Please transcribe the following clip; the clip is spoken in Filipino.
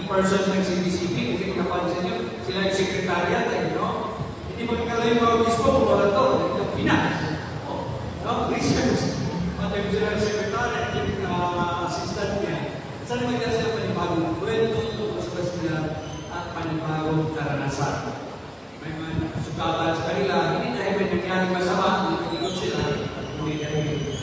person ng CBCP, hindi ko napansin yun, sila yung secretariat, no? Hindi magkala yung mga obispo, wala to, yung finance, no? Research, pati yung sila yung secretariat, yung assistant niya. Saan magkala sila panibagong kwento, tungkol sila at panibagong karanasan. May mga sukatan sa kanila, hindi dahil may nangyaring masama, hindi sila, hindi dahil